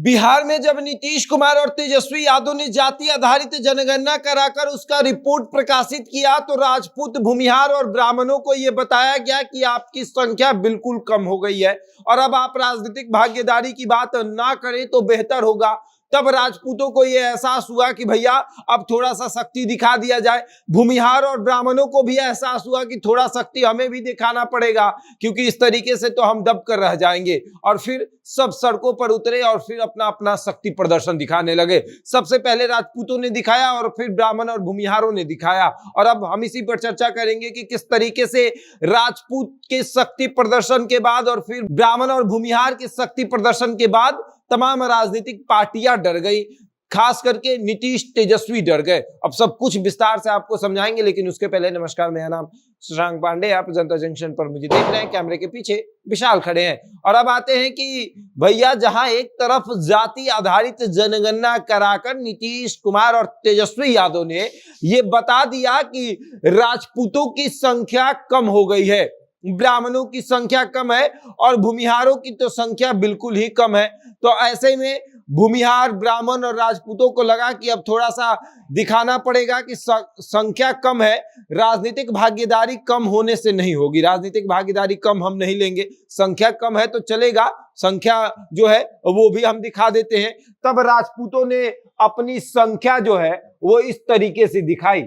बिहार में जब नीतीश कुमार और तेजस्वी यादव ने जाति आधारित जनगणना कराकर उसका रिपोर्ट प्रकाशित किया तो राजपूत, भूमिहार और ब्राह्मणों को यह बताया गया कि आपकी संख्या बिल्कुल कम हो गई है और अब आप राजनीतिक भागीदारी की बात ना करें तो बेहतर होगा। तब राजपूतों को यह एहसास हुआ कि भैया अब थोड़ा सा शक्ति दिखा दिया जाए। भूमिहार और ब्राह्मणों को भी एहसास हुआ कि थोड़ा शक्ति हमें भी दिखाना पड़ेगा, क्योंकि इस तरीके से तो हम दब कर रह जाएंगे। और फिर सब सड़कों पर उतरे और फिर अपना अपना शक्ति प्रदर्शन दिखाने लगे। सबसे पहले राजपूतों ने दिखाया और फिर ब्राह्मण और भूमिहारों ने दिखाया। और अब हम इसी पर चर्चा करेंगे कि किस तरीके से राजपूत के शक्ति प्रदर्शन के बाद और फिर ब्राह्मण और भूमिहार के शक्ति प्रदर्शन के बाद तमाम राजनीतिक पार्टियां डर गई, खास करके नीतीश, तेजस्वी डर गए। अब सब कुछ विस्तार से आपको समझाएंगे, लेकिन उसके पहले नमस्कार, मेरा नाम शशांक पांडे, आप जनता जंक्शन पर मुझे देख रहे हैं। कैमरे के पीछे विशाल खड़े हैं। और अब आते हैं कि भैया जहां एक तरफ जाति आधारित जनगणना कराकर नीतीश कुमार और तेजस्वी यादव ने ये बता दिया कि राजपूतों की संख्या कम हो गई है, ब्राह्मणों की संख्या कम है और भूमिहारों की तो संख्या बिल्कुल ही कम है, तो ऐसे में भूमिहार, ब्राह्मण और राजपूतों को लगा कि अब थोड़ा सा दिखाना पड़ेगा कि संख्या कम है, राजनीतिक भागीदारी कम होने से नहीं होगी। राजनीतिक भागीदारी कम हम नहीं लेंगे, संख्या कम है तो चलेगा, संख्या जो है वो भी हम दिखा देते हैं। तब राजपूतों ने अपनी संख्या जो है वो इस तरीके से दिखाई।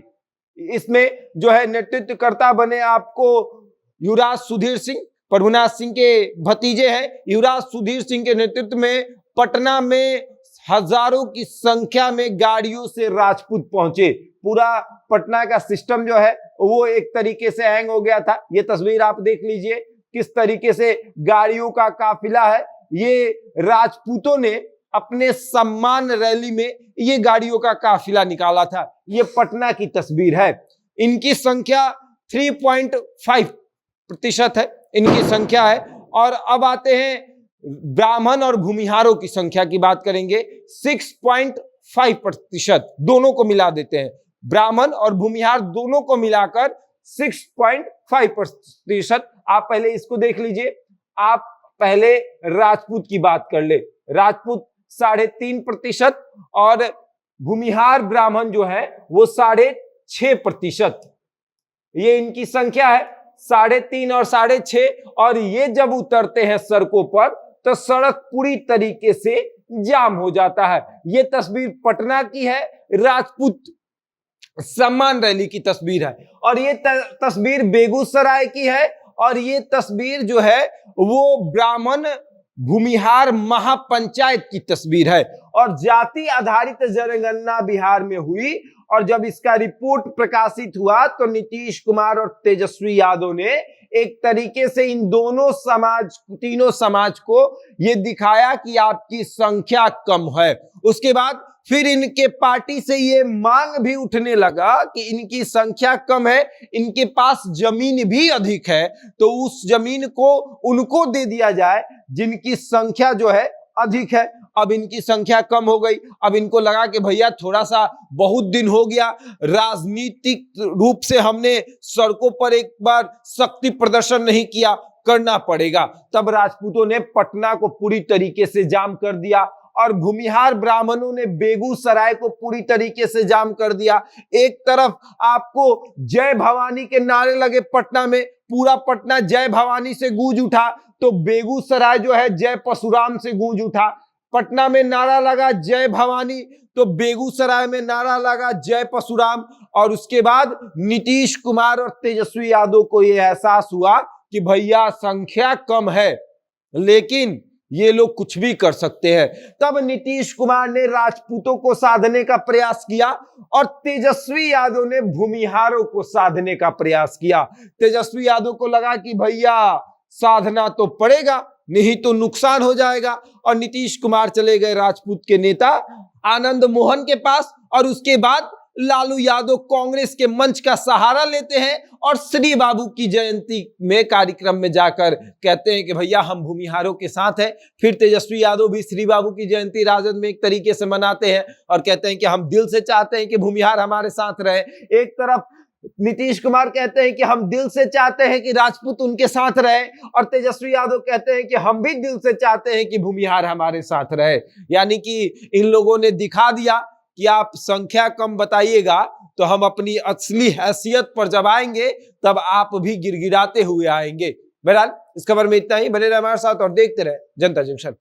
इसमें जो है नेतृत्वकर्ता बने आपको युवराज सुधीर सिंह, प्रभुनाथ सिंह के भतीजे हैं। युवराज सुधीर सिंह के नेतृत्व में पटना में हजारों की संख्या में गाड़ियों से राजपूत पहुंचे। पूरा पटना का सिस्टम जो है वो एक तरीके से हैंग हो गया था। ये तस्वीर आप देख लीजिए किस तरीके से गाड़ियों का काफिला है। ये राजपूतों ने अपने सम्मान रैली में ये गाड़ियों का काफिला निकाला था। ये पटना की तस्वीर है। इनकी संख्या 3.5% है, इनकी संख्या है। और अब आते हैं ब्राह्मण और भूमिहारों की संख्या की बात करेंगे। 6.5%, दोनों को मिला देते हैं, ब्राह्मण और भूमिहार दोनों को मिलाकर 6.5%। आप पहले इसको देख लीजिए। आप पहले राजपूत की बात कर ले। राजपूत 3.5% और भूमिहार ब्राह्मण जो है वो 6.5%। ये इनकी संख्या है, 3.5 और 6.5। और ये जब उतरते हैं सड़कों पर तो सड़क पूरी तरीके से जाम हो जाता है। ये तस्वीर पटना की है, राजपूत सम्मान रैली की तस्वीर है। और ये तस्वीर बेगूसराय की है। और ये तस्वीर जो है वो ब्राह्मण भूमिहार महापंचायत की तस्वीर है। और जाति आधारित जनगणना बिहार में हुई और जब इसका रिपोर्ट प्रकाशित हुआ तो नीतीश कुमार और तेजस्वी यादव ने एक तरीके से इन दोनों समाज, तीनों समाज को यह दिखाया कि आपकी संख्या कम है। उसके बाद फिर इनके पार्टी से ये मांग भी उठने लगा कि इनकी संख्या कम है, इनके पास जमीन भी अधिक है, तो उस जमीन को उनको दे दिया जाए जिनकी संख्या जो है अधिक है। अब इनकी संख्या कम हो गई। अब इनको लगा कि भैया थोड़ा सा बहुत दिन हो गया, राजनीतिक रूप से हमने सड़कों पर एक बार शक्ति प्रदर्शन नहीं किया, करना पड़ेगा। तब राजपूतों ने पटना को पूरी तरीके से जाम कर दिया और भूमिहार ब्राह्मणों ने बेगूसराय को पूरी तरीके से जाम कर दिया। एक तरफ आपको जय भवानी के नारे लगे पटना में, पूरा पटना जय भवानी से गूंज उठा, तो बेगूसराय जो है जय परशुराम से गूंज उठा। पटना में नारा लगा जय भवानी तो बेगूसराय में नारा लगा जय परशुराम। और उसके बाद नीतीश कुमार और तेजस्वी यादव को यह एहसास हुआ कि भैया संख्या कम है लेकिन ये लोग कुछ भी कर सकते हैं। तब नीतीश कुमार ने राजपूतों को साधने का प्रयास किया और तेजस्वी यादव ने भूमिहारों को साधने का प्रयास किया। तेजस्वी यादव को लगा कि भैया साधना तो पड़ेगा, नहीं तो नुकसान हो जाएगा। और नीतीश कुमार चले गए राजपूत के नेता आनंद मोहन के पास और उसके बाद लालू यादव कांग्रेस के मंच का सहारा लेते हैं और श्री बाबू की जयंती में कार्यक्रम में जाकर कहते हैं कि भैया हम भूमिहारों के साथ हैं। फिर तेजस्वी यादव भी श्री बाबू की जयंती राजद में एक तरीके से मनाते हैं और कहते हैं कि हम दिल से चाहते हैं कि भूमिहार हमारे साथ रहे। एक तरफ नीतीश कुमार कहते हैं कि हम दिल से चाहते हैं कि राजपूत उनके साथ रहे, और तेजस्वी यादव कहते हैं कि हम भी दिल से चाहते हैं कि भूमिहार हमारे साथ रहे। यानी कि इन लोगों ने दिखा दिया कि आप संख्या कम बताइएगा तो हम अपनी असली हैसियत पर जब आएंगे तब आप भी गिड़गिड़ाते हुए आएंगे। बहरहाल इस खबर में इतना ही। बने रहे हमारे साथ और देखते रहे जनता जंक्शन।